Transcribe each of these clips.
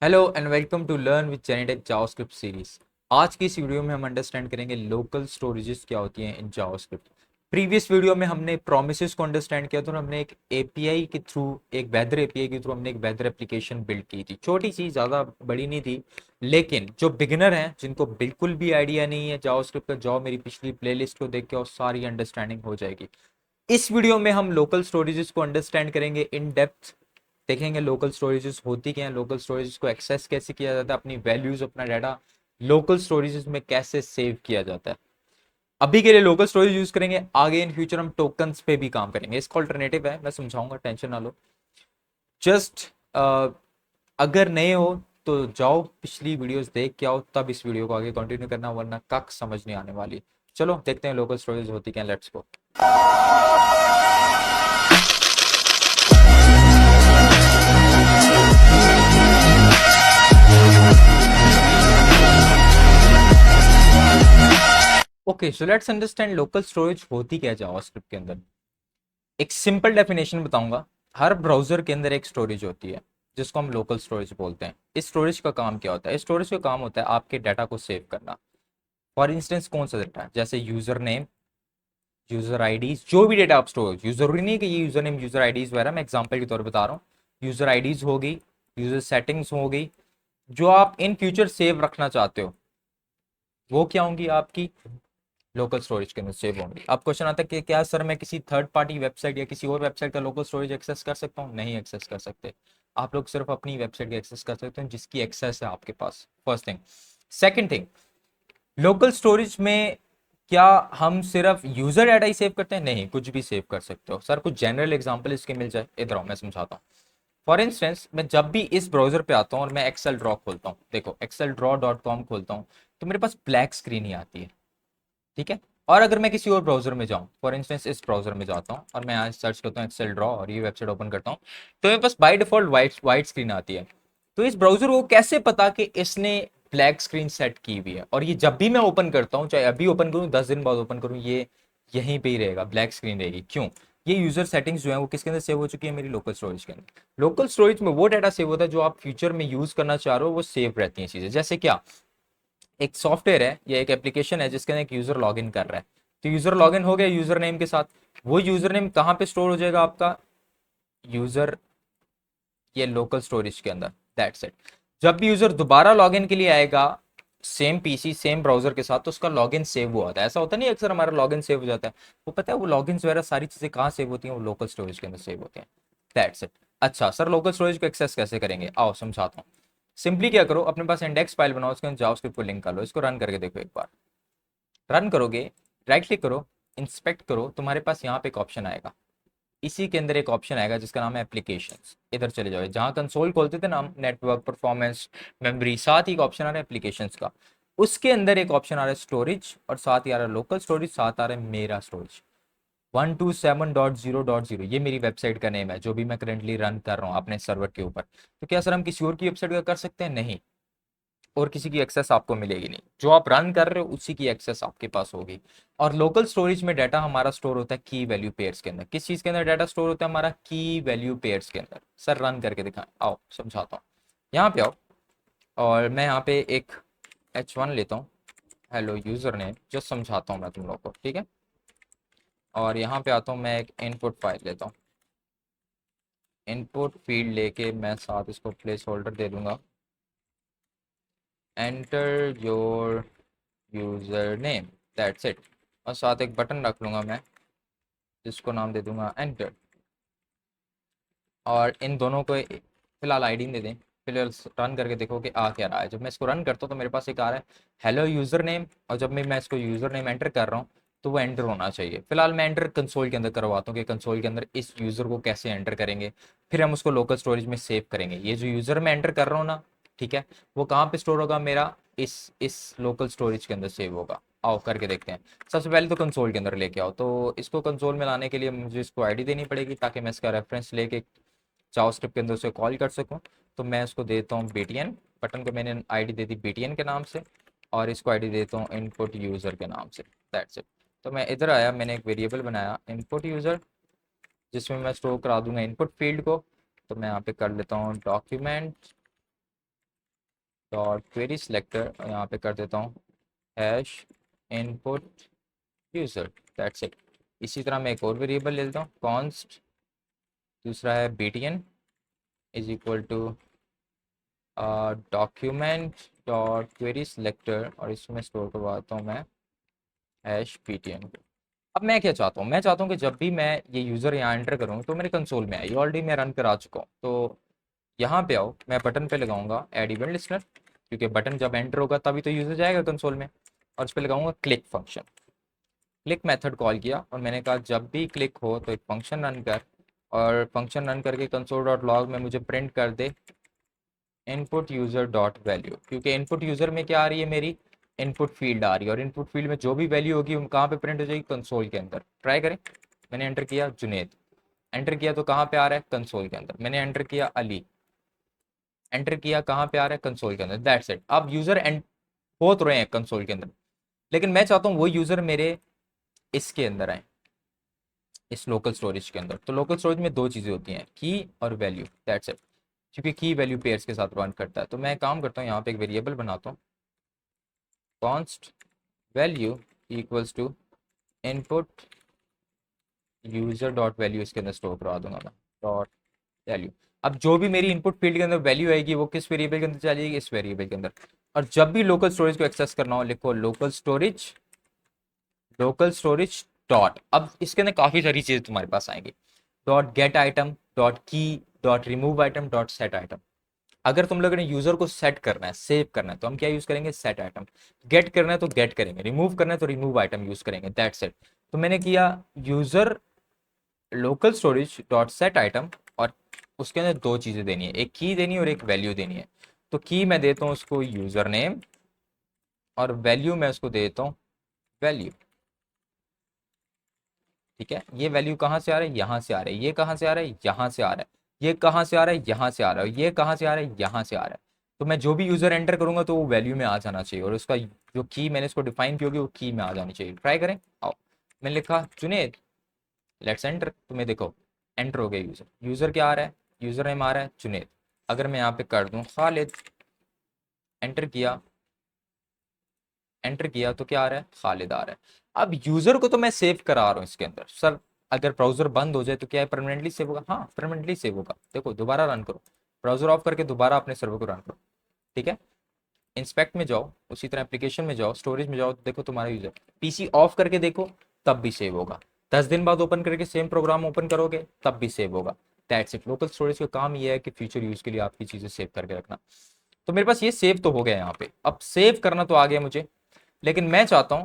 Hello and welcome to learn with genetic JavaScript series. आज की इस वीडियो में हम अंडरस्टैंड करेंगे लोकल स्टोरेजेस क्या होती हैं इन जावास्क्रिप्ट। प्रीवियस वीडियो में हमने प्रोमिसेस को अंडरस्टैंड किया था और हमने एक एपीआई के थ्रू एक वेदर एपीआई के थ्रू हमने एक वेदर एप्लीकेशन बिल्ड की थी। छोटी सी, ज़्यादा बड़ी नहीं थी, लेकिन जो बिगिनर हैं जिनको बिल्कुल भी आइडिया नहीं है जावास्क्रिप्ट का, जाओ मेरी पिछली प्लेलिस्ट को देख के और सारी अंडरस्टैंडिंग हो जाएगी। इस वीडियो में हम लोकल स्टोरेजेस को अंडरस्टैंड करेंगे इन डेप्थ, देखेंगे लोकल स्टोरेजेस होती क्या है, लोकल स्टोरेजेस को एक्सेस कैसे किया जाता है, अपनी वैल्यूज अपना डाटा लोकल स्टोरेजेस में कैसे सेव किया जाता है। अभी के लिए लोकल स्टोरेज यूज करेंगे, आगे इन फ्यूचर हम टोकन्स पे भी काम करेंगे। इसका अल्टरनेटिव है, मैं समझाऊंगा, टेंशन ना लो। जस्ट अगर नए हो तो जाओ पिछली वीडियोस देख के आओ, तब इस वीडियो को आगे कंटिन्यू करना, वरना कख समझ नहीं आने वाली। चलो देखते हैं लोकल स्टोरेज होती क्या, let's go. Okay, so let's understand local storage होती क्या है जावास्क्रिप्ट के अंदर। एक सिंपल डेफिनेशन बताऊंगा। हर ब्राउजर के अंदर एक स्टोरेज होती है जिसको हम लोकल स्टोरेज बोलते हैं। इस स्टोरेज का काम क्या होता है? इस स्टोरेज का काम होता है आपके डाटा को सेव करना। फॉर इंस्टेंस कौन सा डाटा? जैसे यूजर नेम, यूजर आईडीज, जो भी डेटा आप स्टोर, जरूरी नहीं कि ये यूजर नेम यूजर आईडीज वगैरह, मैं एग्जांपल के तौर पर बता रहा हूँ। यूजर आईडीज हो गई, यूजर सेटिंग्स हो गई, जो आप इन फ्यूचर सेव रखना चाहते हो, वो क्या होंगी? आपकी लोकल स्टोरेज के अंदर सेव होंगी। अब क्वेश्चन आता है कि क्या सर मैं किसी थर्ड पार्टी वेबसाइट या किसी और वेबसाइट का लोकल स्टोरेज एक्सेस कर सकता हूँ? नहीं एक्सेस कर सकते। आप लोग सिर्फ अपनी वेबसाइट का एक्सेस कर सकते हैं जिसकी एक्सेस है आपके पास। First thing. Second thing, local storage में क्या हम सिर्फ यूजर डाटा ही सेव करते हैं? नहीं, कुछ भी सेव कर सकते हो। सर कुछ जनरल एग्जांपल इसके मिल जाए, इधर आओ मैं समझाता हूँ। फॉर इंस्टेंस, मैं जब भी इस ब्राउजर पे आता हूँ और मैं एक्सेल ड्रॉ खोलता हूँ, देखो एक्सेल ड्रॉ डॉट कॉम खोलता हूँ, तो मेरे पास ब्लैक स्क्रीन ही आती है, ठीक है। और अगर मैं किसी और ब्राउजर में जाऊं, फॉर इंस्टेंस इस ब्राउजर में जाता हूं और मैं आज सर्च करता हूं एक्सेल ड्रॉ और ये वेबसाइट ओपन करता हूं, तो मेरे पास by default white white screen आती है। तो इस ब्राउजर को कैसे पता कि इसने ब्लैक स्क्रीन सेट की हुई है? और ये जब भी मैं ओपन करता हूँ, चाहे अभी ओपन करूँ 10 दिन बाद ओपन करूँ, ये यहीं पे ही रहेगा, ब्लैक स्क्रीन रहेगी। क्यों? ये यूजर सेटिंग्स जो है वो किसके अंदर सेव हो चुकी है? मेरी लोकल स्टोरेज के अंदर। लोकल स्टोरेज में वो डाटा सेव होता है जो आप फ्यूचर में यूज करना चाह रहे हो, वो सेव रहती हैं चीजें। जैसे क्या? एक सॉफ्टवेयर है या एक एप्लीकेशन है जिसके अंदर एक यूजर लॉगिन कर रहा है, तो यूजर लॉगिन हो गया यूजर नेम के साथ। वो यूजर नेम कहाँ पे स्टोर हो जाएगा आपका? यूजर, ये लोकल स्टोरेज के अंदर। That's it. जब भी यूजर दोबारा लॉगिन के लिए आएगा सेम पीसी सेम ब्राउजर के साथ, तो उसका लॉगिन सेव हुआ होता है। ऐसा होता नहीं अक्सर हमारा लॉगिन सेव हो जाता है, वो पता है वो लॉगिन वगैरह सारी चीजें कहाँ सेव होती हैं? वो लोकल स्टोरेज के अंदर सेव होते हैं। That's it. अच्छा सर, लोकल स्टोरेज को एक्सेस कैसे करेंगे? आओ समझाता हूँ। सिंपली क्या करो, अपने पास इंडेक्स फाइल बनाओ, उसके अंदर जावास्क्रिप्ट को लिंक कर लो, इसको रन करके देखो एक बार। रन करोगे, राइट क्लिक करो, इंस्पेक्ट करो, तुम्हारे पास यहाँ पे एक ऑप्शन आएगा। इसी के अंदर एक ऑप्शन आएगा जिसका नाम है एप्लीकेशंस। इधर चले जाओ, जहाँ कंसोल खोलते थे ना हम, नेटवर्क परफॉर्मेंस मेमोरी, साथ ही एक ऑप्शन आ रहा है एप्लीकेशंस का। उसके अंदर एक ऑप्शन आ रहा है स्टोरेज, और साथ ही आ रहा है लोकल स्टोरेज, साथ आ रहा है मेरा स्टोरेज। 127.0.0, ये मेरी वेबसाइट का नेम है जो भी मैं करंटली रन कर रहा हूँ अपने सर्वर के ऊपर। तो क्या सर हम किसी और की वेबसाइट का कर सकते हैं? नहीं, और किसी की एक्सेस आपको मिलेगी नहीं। जो आप रन कर रहे हो उसी की एक्सेस आपके पास होगी। और लोकल स्टोरेज में डाटा हमारा स्टोर होता है की वैल्यू पेयर्स के अंदर। किस चीज के अंदर डाटा स्टोर होता है हमारा? की वैल्यू पेयर्स के अंदर। सर रन करके दिखाएं, आओ समझाता हूँ। यहाँ पे आओ, और मैं यहाँ पे एक H1 लेता हूँ, हेलो यूजर नेम, जस्ट समझाता हूँ मैं तुम लोग को, ठीक है। और यहाँ पे आता हूँ, मैं एक इनपुट फाइल लेता हूँ। इनपुट फील्ड लेके मैं साथ इसको प्लेस होल्डर दे दूंगा, enter your user name, that's it. और साथ एक बटन रख लूंगा मैं, जिसको नाम दे दूंगा एंटर। और इन दोनों को फिलहाल आईडी दे दें। फिलहाल रन करके देखो कि आ क्या रहा है। जब मैं इसको रन करता हूँ तो मेरे पास एक आ रहा है हेलो यूजर नेम, और जब मैं इसको यूजर नेम एंटर कर रहा हूँ तो वो एंटर होना चाहिए। फिलहाल मैं एंटर कंसोल के अंदर करवाता हूँ कि कंसोल के अंदर इस यूजर को कैसे एंटर करेंगे, फिर हम उसको लोकल स्टोरेज में सेव करेंगे। ये जो यूजर मैं एंटर कर रहा हूँ ना, ठीक है, वो कहाँ पे स्टोर होगा? मेरा इस लोकल स्टोरेज के अंदर सेव होगा। आओ करके देखते हैं। सबसे पहले तो कंसोल के अंदर लेके आओ, तो इसको कंसोल में लाने के लिए मुझे इसको आईडी देनी पड़ेगी ताकि मैं इसका रेफरेंस लेके जावास्क्रिप्ट के अंदर उसे कॉल कर सकूं। तो मैं इसको देता हूँ btn, बटन को मैंने आईडी दे दी btn के नाम से, और इसको आईडी देता हूँ इनपुट यूज़र के नाम से। That's it. तो मैं इधर आया, मैंने एक वेरिएबल बनाया इनपुट यूज़र, जिसमें मैं स्टोर करा दूंगा इनपुट फील्ड को। तो मैं यहाँ पे कर लेता हूँ डॉक्यूमेंट डॉट क्वेरी सिलेक्टर, और यहाँ पे कर देता हूँ hash input user, that's it. इसी तरह मैं एक और वेरिएबल ले लेता हूँ, कॉन्स्ट, दूसरा है btn is equal to document dot query selector, और इसमें स्टोर करवाता हूँ मैं हैश btn। अब मैं क्या चाहता हूँ, मैं चाहता हूँ कि जब भी मैं ये यूज़र यहाँ एंटर करूँ तो मेरे कंसोल में आए, ये ऑलरेडी मैं रन करा चुका हूँ। तो यहाँ पे आओ, मैं बटन पे लगाऊंगा एड इवेंट लिस्टनर, क्योंकि बटन जब एंटर होगा तभी तो यूज़र जाएगा कंसोल में, और उस पर लगाऊंगा click function. Click method call किया और मैंने कहा जब भी क्लिक हो तो एक फंक्शन रन कर, और फंक्शन रन करके कंसोल डॉट लॉग में मुझे प्रिंट कर दे इनपुट यूज़र डॉट वैल्यू, क्योंकि इनपुट यूज़र में क्या आ रही है, मेरी इनपुट फील्ड आ रही है, और इनपुट फील्ड में जो भी वैल्यू होगी वो कहाँ पे प्रिंट हो जाएगी, कंसोल के अंदर। ट्राई करें, मैंने एंटर किया जुनेद, एंटर किया तो कहाँ पे आ रहा है, कंसोल के अंदर। मैंने एंटर किया अली, एंटर किया कहाँ पे आ रहा है, कंसोल के अंदर। That's it. अब यूज़र हो तो रहे हैं कंसोल के अंदर, लेकिन मैं चाहता हूँ वो यूज़र मेरे इसके अंदर आए, इस लोकल स्टोरेज के अंदर। तो लोकल स्टोरेज में दो चीज़ें होती हैं, की और वैल्यू, दैट्स इट। क्योंकि की वैल्यू पेयर्स के साथ रन करता है, तो मैं काम करता हूँ यहाँ पे एक वेरिएबल बनाता हूँ, const value equals to input user dot value, इसके अंदर स्टोर करवा दूंगा मैं, डॉट वैल्यू। अब जो भी मेरी इनपुट फील्ड के अंदर वैल्यू आएगी वो किस वेरिएबल के अंदर चली जाएगी, इस वेरिएबल के अंदर। और जब भी लोकल स्टोरेज को एक्सेस करना हो, लिखो लोकल स्टोरेज डॉट, अब इसके अंदर काफी सारी चीजें तुम्हारे पास आएंगी, डॉट गेट आइटम, डॉट की, dot remove item, dot set item. अगर तुम लोगों ने यूजर को सेट करना है, सेव करना है, तो हम क्या यूज करेंगे, सेट आइटम। गेट करना है तो गेट करेंगे, रिमूव करना है तो रिमूव आइटम यूज करेंगे, दैट्स इट। तो मैंने किया user local storage dot set item, और उसके अंदर दो चीजें देनी है, एक की देनी है और एक वैल्यू देनी है। तो की मैं देता हूँ उसको यूजर नेम, और वैल्यू मैं उसको देता हूँ वैल्यू। ठीक है, ये वैल्यू कहाँ से आ रहा है, यहाँ से आ रहा है, ये कहाँ से आ रहा है, यहाँ से आ रहा है, ये कहाँ से आ रहा है, यहाँ से आ रहा है, ये कहाँ से आ रहा है, यहाँ से आ रहा है। तो मैं जो भी यूजर एंटर करूंगा तो वो वैल्यू में आ जाना चाहिए, और उसका जो की मैंने इसको डिफाइन की होगी वो की में आ जानी चाहिए। ट्राई करें, आओ, मैंने लिखा जुनेद, लेट्स एंटर, तुम्हें देखो एंटर हो गया यूजर। यूजर क्या आ रहा है, यूजर नेम आ रहा है जुनेद। अगर मैं यहाँ पे कर दूं खालिद, एंटर किया, एंटर किया तो क्या आ रहा है, खालिद आ रहा है। अब यूजर को तो मैं सेव करा रहा हूँ इसके अंदर, सर अगर ब्राउजर बंद हो जाए तो क्या है, परमानेंटली सेव होगा, हाँ परमानेंटली सेव होगा। देखो दोबारा रन करो, ब्राउजर ऑफ करके दोबारा अपने सर्वर को रन करो, ठीक है। इंस्पेक्ट में जाओ, उसी तरह एप्लीकेशन में जाओ, स्टोरेज में जाओ, तो देखो तुम्हारा यूजर, पीसी ऑफ करके देखो तब भी सेव होगा, 10 दिन बाद ओपन करके सेम प्रोग्राम ओपन करोगे तब भी सेव होगा। That's it. लोकल स्टोरेज का काम ये है कि फ्यूचर यूज के लिए आपकी चीजें सेव करके रखना। तो मेरे पास ये सेव तो हो गया यहाँ पे, अब सेव करना तो आ गया मुझे, लेकिन मैं चाहता हूं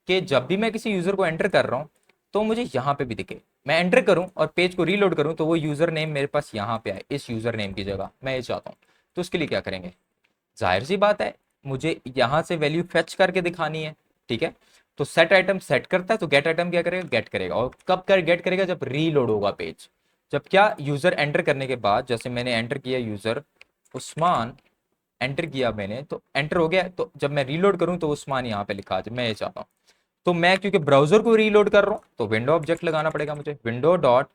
कि जब भी मैं किसी यूजर को एंटर कर रहा हूं तो मुझे यहां पे भी दिखे, मैं एंटर करूं और पेज को रीलोड करूं तो वो यूजर नेम मेरे पास यहां पे आए, इस यूजर नेम की जगह, मैं ये चाहता हूं। तो उसके लिए क्या करेंगे, जाहिर सी बात है मुझे यहां से वैल्यू फेच करके दिखानी है, ठीक है। तो सेट आइटम सेट करता है तो गेट आइटम क्या करेगा, गेट करेगा, और कब कर गेट करेगा, जब रीलोड होगा पेज। जब क्या, यूजर एंटर करने के बाद, जैसे मैंने एंटर किया यूजर उस्मान, एंटर किया मैंने तो एंटर हो गया, तो जब मैं रीलोड करूं तो उस्मान यहाँ पे लिखा आ जाए, मैं ये चाहता हूँ। तो मैं क्योंकि ब्राउजर को रीलोड कर रहा हूँ तो विंडो ऑब्जेक्ट लगाना पड़ेगा मुझे, window dot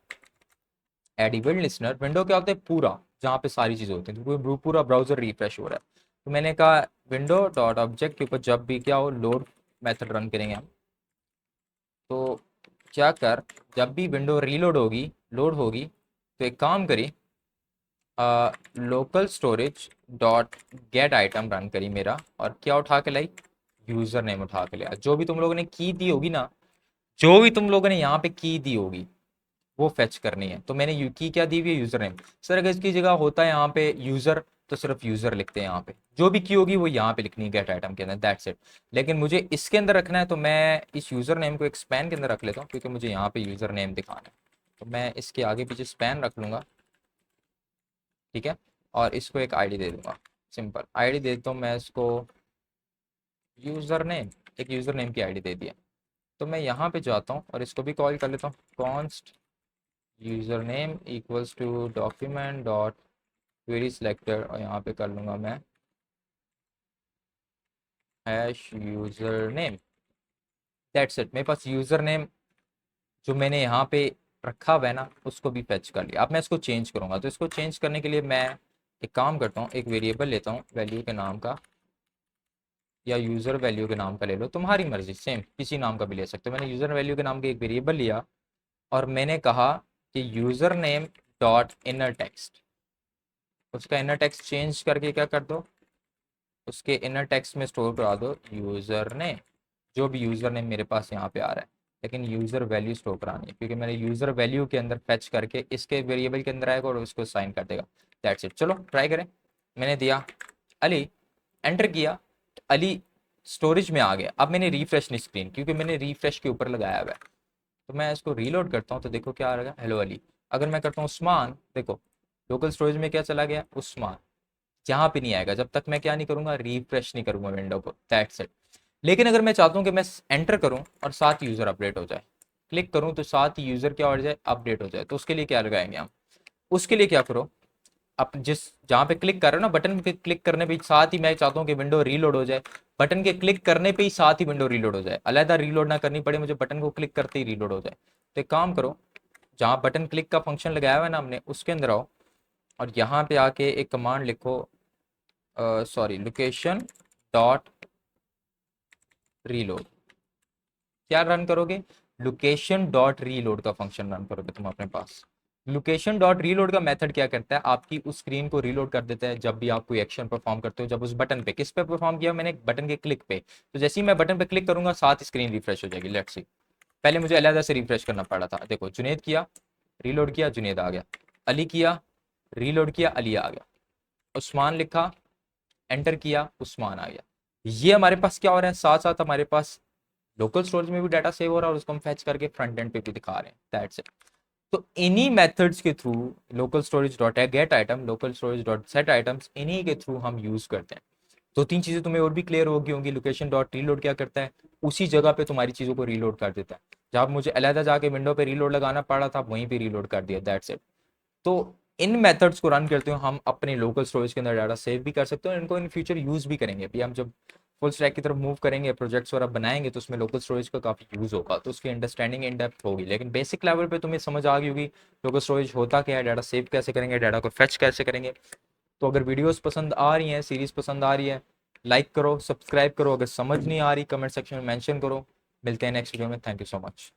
add event listener. Window क्या होता है, पूरा जहाँ पे सारी चीजें होती हैं, तो पूरा ब्राउजर रिफ्रेश हो रहा है। तो मैंने कहा विंडो डॉट ऑब्जेक्ट के ऊपर जब भी क्या हो, लोड मेथड रन करेंगे हम, तो क्या कर, जब भी विंडो रीलोड होगी, लोड होगी, तो एक काम करी, local storage dot gate item run करी मेरा, और क्या उठा के लाई, यूजर नेम उठा के लिया। जो भी तुम लोगों ने की दी होगी ना, जो भी तुम लोगों ने यहाँ पे की दी होगी वो फेच करनी है। तो मैंने की क्या दी हुई है, यूजर नेम। सर अगर इसकी जगह होता है यहाँ पे यूजर, तो सिर्फ यूजर लिखते हैं यहाँ पे, जो भी की होगी वो यहाँ पे लिखनी है गेट आइटम के अंदर, दैट्स इट। लेकिन मुझे इसके अंदर रखना है तो मैं इस यूजर नेम को एक स्पैन के अंदर रख लेता हूँ, क्योंकि मुझे यहाँ पे यूजर नेम दिखाना है। तो मैं इसके आगे पीछे स्पैन रख लूंगा, ठीक है, और इसको एक आईडी दे दूंगा, सिंपल आईडी दे देता हूँ मैं इसको यूजर नेम, एक यूजर नेम की आईडी दे दिया। तो मैं यहाँ पे जाता हूँ और इसको भी कॉल कर लेता हूँ, const user name equals to document dot query selector, और यहाँ पे कर लूँगा मैं hash user name, that's it. मेरे पास यूजर नेम जो मैंने यहाँ पे रखा हुआ है ना, उसको भी फेच कर लिया। अब मैं इसको चेंज करूंगा, तो इसको चेंज करने के लिए मैं एक काम करता हूँ, एक वेरिएबल लेता हूँ वैल्यू के नाम का, या यूज़र वैल्यू के नाम का ले लो, तुम्हारी मर्जी, सेम किसी नाम का भी ले सकते हो। मैंने यूज़र वैल्यू के नाम का एक वेरिएबल लिया और मैंने कहा कि user name dot inner text, उसका इनर टेक्स्ट चेंज करके क्या कर दो, उसके इनर टेक्स्ट में स्टोर करा दो यूज़र नेम, जो भी यूज़र नेम मेरे पास यहाँ पे आ रहा है, लेकिन यूज़र वैल्यू स्टोर करानी है क्योंकि मैंने यूज़र वैल्यू के अंदर फैच करके इसके वेरिएबल के अंदर आएगा और उसको साइन कर देगा। That's it. चलो ट्राई करें। मैंने दिया अली, एंटर किया, अली स्टोरेज में आ गया। अब मैंने रिफ्रेश नहीं स्क्रीन, क्योंकि मैंने रिफ्रेश के ऊपर लगाया हुआ है, तो मैं इसको रीलोड करता हूँ तो देखो क्या आ रहा है, हेलो अली। अगर मैं करता हूँ उस्मान, देखो लोकल स्टोरेज में क्या चला गया, उस्मान, यहाँ पे नहीं आएगा जब तक मैं क्या नहीं करूंगा, रिफ्रेश नहीं करूंगा विंडो को। That's it. लेकिन अगर मैं चाहता हूँ कि मैं एंटर करूँ और साथ यूजर अपडेट हो जाए, क्लिक करूँ तो साथ ही यूजर क्या हो जाए, अपडेट हो जाए, तो उसके लिए क्या लगाएंगे हम, उसके लिए क्या करो, आप जिस जहाँ पे क्लिक कर रहे हो ना, बटन पे क्लिक करने पे साथ ही मैं चाहता हूँ कि विंडो रीलोड हो जाए, बटन के क्लिक करने पे ही साथ ही विंडो रीलोड हो जाए, अलहदा रीलोड ना करनी पड़े मुझे, बटन को क्लिक करते ही रीलोड हो जाए। तो एक काम करो, जहाँ बटन क्लिक का फंक्शन लगाया हुआ है ना हमने, उसके अंदर आओ और यहाँ पे आके एक कमांड लिखो, सॉरी, लोकेशन डॉट रीलोड। क्या रन करोगे, लोकेशन डॉट रीलोड का फंक्शन रन करोगे तुम अपने पास। लोकेशन डॉट रीलोड का मेथड क्या करता है, आपकी उस स्क्रीन को रीलोड कर देता है जब भी आप कोई एक्शन परफॉर्म करते हो। जब उस बटन पे, किस पे परफॉर्म किया मैंने, बटन के क्लिक पे, तो जैसे ही मैं बटन पे क्लिक करूंगा साथ स्क्रीन रिफ्रेश हो जाएगी। लेट्स सी, पहले मुझे अलहदा से रिफ्रेश करना पड़ा था, देखो जुनेद किया, रीलोड किया, जुनेद आ गया, अली किया, रीलोड किया, अली आ गया, उस्मान लिखा, एंटर किया, उस्मान आ गया। ये हमारे पास क्या हो रहा है, साथ साथ हमारे पास लोकल स्टोरेज में भी डाटा सेव हो रहा है और उसको हम फैच करके फ्रंट एंड पे भी दिखा रहे हैं। That's it. तो इन्हीं मेथड्स के through local storage dot gate item, local storage dot set items, इन्हीं के थ्रू हम यूज करते हैं। दो तीन चीजें तुम्हें और भी क्लियर होगी होंगी। लोकेशन डॉट रीलोड क्या करता है, उसी जगह पे तुम्हारी चीजों को रीलोड कर देता है, जहां मुझे अलहदा जाके विंडो पे रीलोड लगाना पड़ा था वहीं पे रीलोड कर दिया। That's it. तो इन मेथड्स को रन करते हुए हम अपने लोकल स्टोरेज के अंदर डाटा सेव भी कर सकते हैं और इनको इन फ्यूचर यूज भी करेंगे। अभी हम जब फुल स्टैक की तरफ मूव करेंगे, प्रोजेक्ट्स वगैरह बनाएंगे, तो उसमें लोकल स्टोरेज का काफ़ी यूज़ होगा, तो उसकी अंडरस्टैंडिंग इन डेप्थ होगी। लेकिन बेसिक लेवल पे तुम्हें समझ आ गई होगी लोकल स्टोरेज होता क्या है, डाटा सेव कैसे करेंगे, डाटा को फेच कैसे करेंगे। तो अगर वीडियोस पसंद आ रही हैं, सीरीज पसंद आ रही है, लाइक करो, सब्सक्राइब करो। अगर समझ नहीं आ रही कमेंट सेक्शन में मेंशन करो। मिलते हैं नेक्स्ट वीडियो में। Thank you so much.